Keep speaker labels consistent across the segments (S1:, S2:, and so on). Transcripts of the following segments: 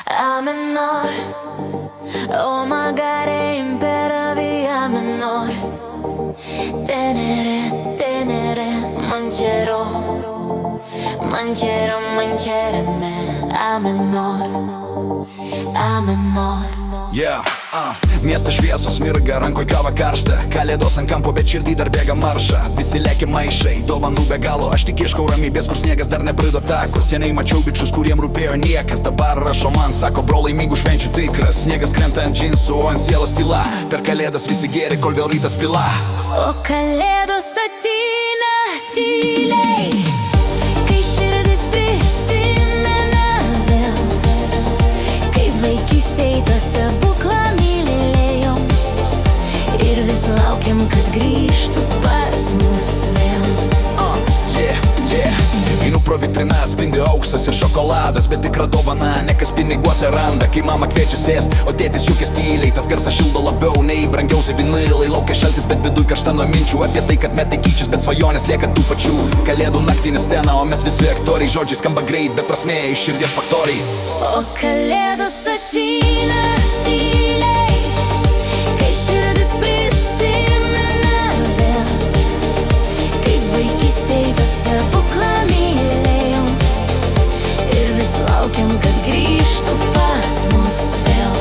S1: A menor, o magari impera via menor. Tenere, mancereme. A menor, a menor.
S2: Yeah, miestas šviesos mirga, rankoj kava karšta. Kalėdos ant kampo, bet širdį dar bėga maršą. Visi lėkia maišai, dovanų be galo. Aš tik ieškau ramybės, kur sniegas dar nebraido tako. Seniai mačiau bičius, kuriem rūpėjo niekas. Dabar rašo man, sako bro, laimingų švenčių tikras. Sniegas krenta ant džinsų, o ant sielos tyla. Per kalėdas visi gėri, kol vėl rytas pila.
S1: O kalėdos ateina tyliai, kai širdis prisimena vėl, kaip vaikystėj tą stebuklą mylėjom. Ir vis laukiam, kad grįžtų pas mus vėl.
S2: Einu pro vitrinas, spindi auksas ir šokoladas, bet tikra dovana ne kas piniguose randa. Kai mama kviečia sėst, o tėtis juokia tyliai. Tas garsas šildo labiau nei brangiausi vinilai. Laukia šaltis, bet viduj karšta nuo minčių apie tai, kad metai keičias, bet svajonės lieka tų pačių. Kalėdų naktinė scena, o mes visi aktoriai. Žodžiai skamba greit, bet prasmė iš širdies faktoriai.
S1: O kalėdos ateina tyliai, kai širdis prisimena vėl, kaip vaikystėj tą stebuklą mylėjom. Ir vis laukiam, kad grįžtų pas mus vėl.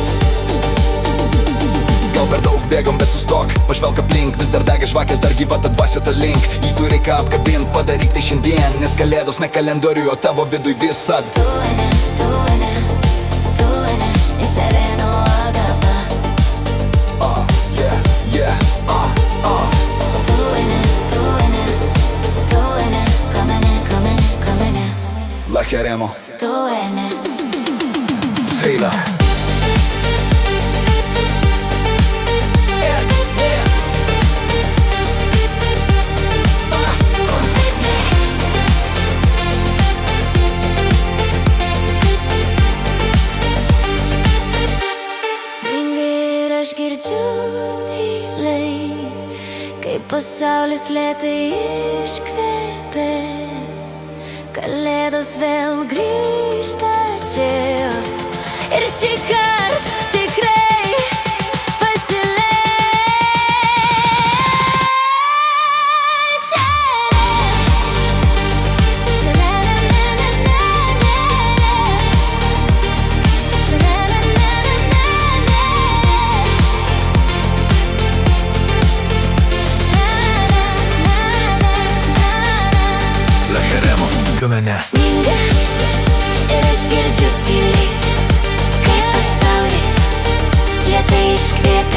S2: Gal per daug bėgom, bet sustok, pažvelk aplink. Vis dar dega žvakės, dar gyva ta dvasia ta link. Jį tu reikia apkabint, padaryk tai šiandien. Nes kalėdos ne kalendoriui, o tavo viduj visad.
S1: Y sereno agapa. Comene.
S2: La queremos.
S1: Tú eres.
S2: Seila.
S1: Aš girdžiu tyliai, kaip pasaulis lėtai iškvėpė. Kalėdos vėl grįžta čia. Ir šį kartą tikrai pasileidžia. Sninga ir aš girdžiu tyliai, kaip pasaulis lėtai iškvėpė.